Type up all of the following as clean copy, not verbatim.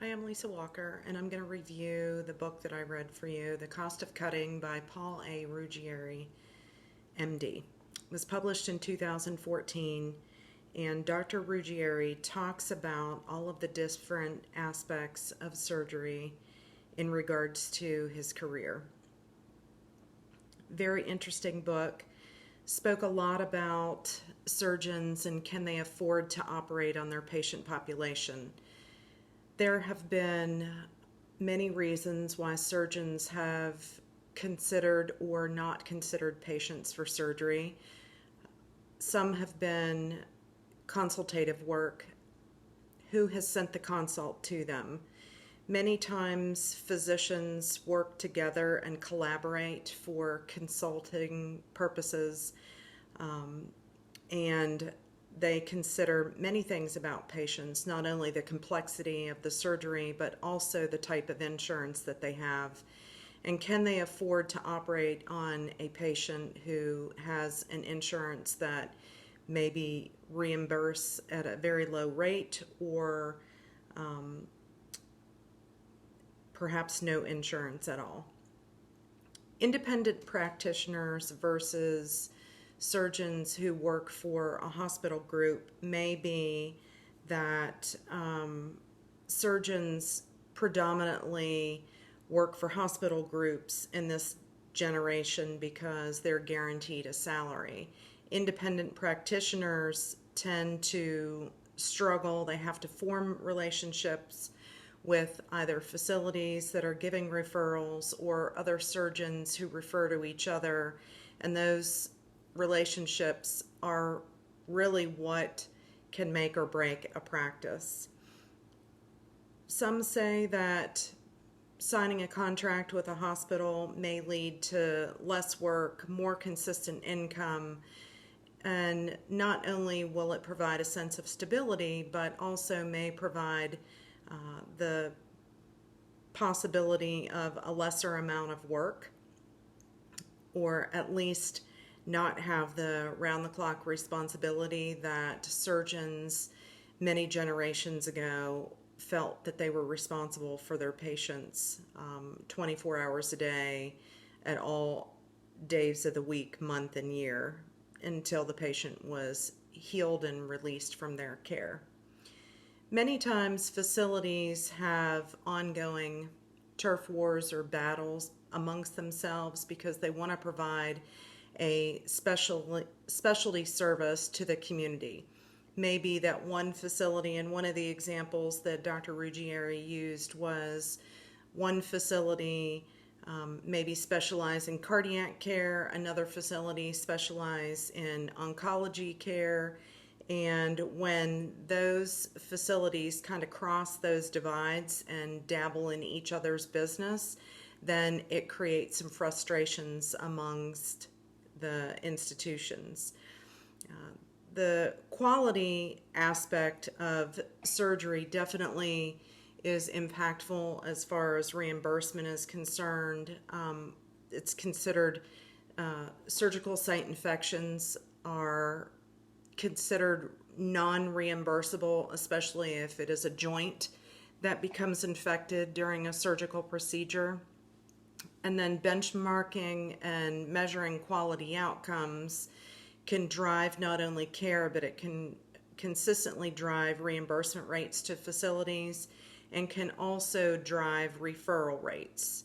Hi, I'm Lisa Walker, and I'm going to review the book that I read for you, The Cost of Cutting by Paul A. Ruggieri, MD. It was published in 2014, and Dr. Ruggieri talks about all of the different aspects of surgery in regards to his career. Very interesting book. Spoke a lot about surgeons and can they afford to operate on their patient population. There have been many reasons why surgeons have considered or not considered patients for surgery. Some have been consultative work. Who has sent the consult to them? Many times physicians work together and collaborate for consulting purposes, and they consider many things about patients, not only the complexity of the surgery, but also the type of insurance that they have. And can they afford to operate on a patient who has an insurance that maybe reimburse at a very low rate or perhaps no insurance at all? Independent practitioners versus surgeons who work for a hospital group may be that surgeons predominantly work for hospital groups in this generation because they're guaranteed a salary. Independent practitioners tend to struggle. They have to form relationships with either facilities that are giving referrals or other surgeons who refer to each other, and those relationships are really what can make or break a practice. Some say that signing a contract with a hospital may lead to less work, more consistent income, and not only will it provide a sense of stability, but also may provide the possibility of a lesser amount of work, or at least not have the round-the-clock responsibility that surgeons many generations ago felt that they were responsible for their patients 24 hours a day at all days of the week, month, and year until the patient was healed and released from their care. Many times facilities have ongoing turf wars or battles amongst themselves because they want to provide a specialty service to the community. Maybe that one facility, and one of the examples that Dr. Ruggieri used was one facility maybe specialize in cardiac care, another facility specialize in oncology care, and when those facilities kind of cross those divides and dabble in each other's business, then it creates some frustrations amongst the institutions. The quality aspect of surgery definitely is impactful as far as reimbursement is concerned. It's considered surgical site infections are considered non-reimbursable, especially if it is a joint that becomes infected during a surgical procedure. And then benchmarking and measuring quality outcomes can drive not only care, but it can consistently drive reimbursement rates to facilities and can also drive referral rates.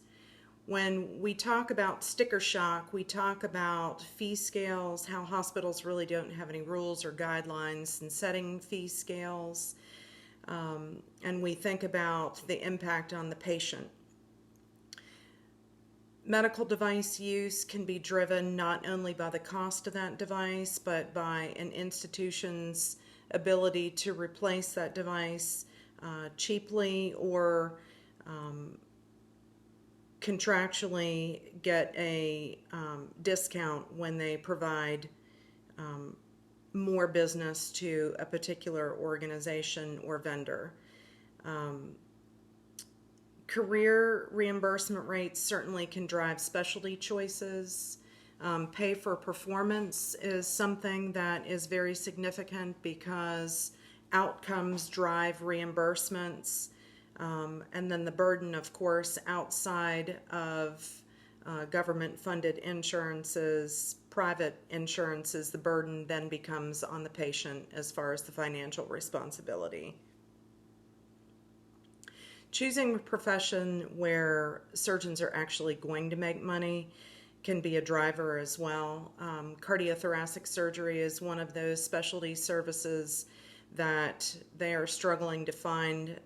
When we talk about sticker shock, we talk about fee scales, how hospitals really don't have any rules or guidelines in setting fee scales, and we think about the impact on the patient. Medical device use can be driven not only by the cost of that device, but by an institution's ability to replace that device cheaply or contractually get a discount when they provide more business to a particular organization or vendor. Career reimbursement rates certainly can drive specialty choices. Pay for performance is something that is very significant because outcomes drive reimbursements. And then the burden, of course, outside of government-funded insurances, private insurances, the burden then becomes on the patient as far as the financial responsibility. Choosing a profession where surgeons are actually going to make money can be a driver as well. Cardiothoracic surgery is one of those specialty services that they are struggling to find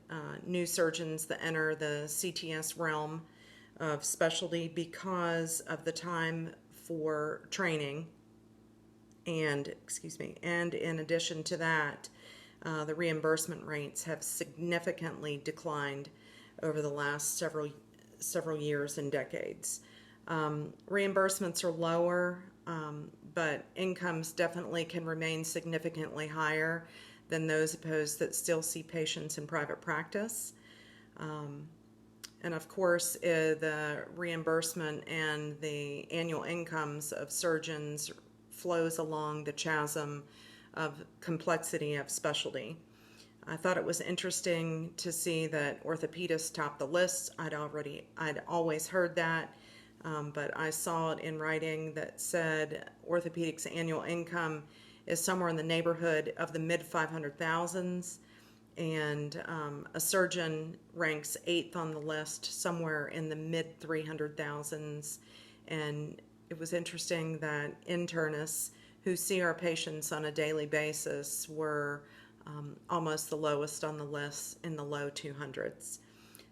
new surgeons that enter the CTS realm of specialty because of the time for training. And in addition to that, the reimbursement rates have significantly declined over the last several years and decades. Reimbursements are lower, but incomes definitely can remain significantly higher than those opposed that still see patients in private practice. And of course, the reimbursement and the annual incomes of surgeons flows along the chasm of complexity of specialty. I thought it was interesting to see that orthopedists topped the list. I'd always heard that, but I saw it in writing that said orthopedics annual income is somewhere in the neighborhood of the mid 500,000s, and a surgeon ranks 8th on the list, somewhere in the mid 300,000s. And it was interesting that internists who see our patients on a daily basis were almost the lowest on the list, in the low 200s.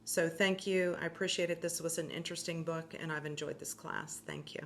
So thank you. I appreciate it. This was an interesting book, and I've enjoyed this class. Thank you.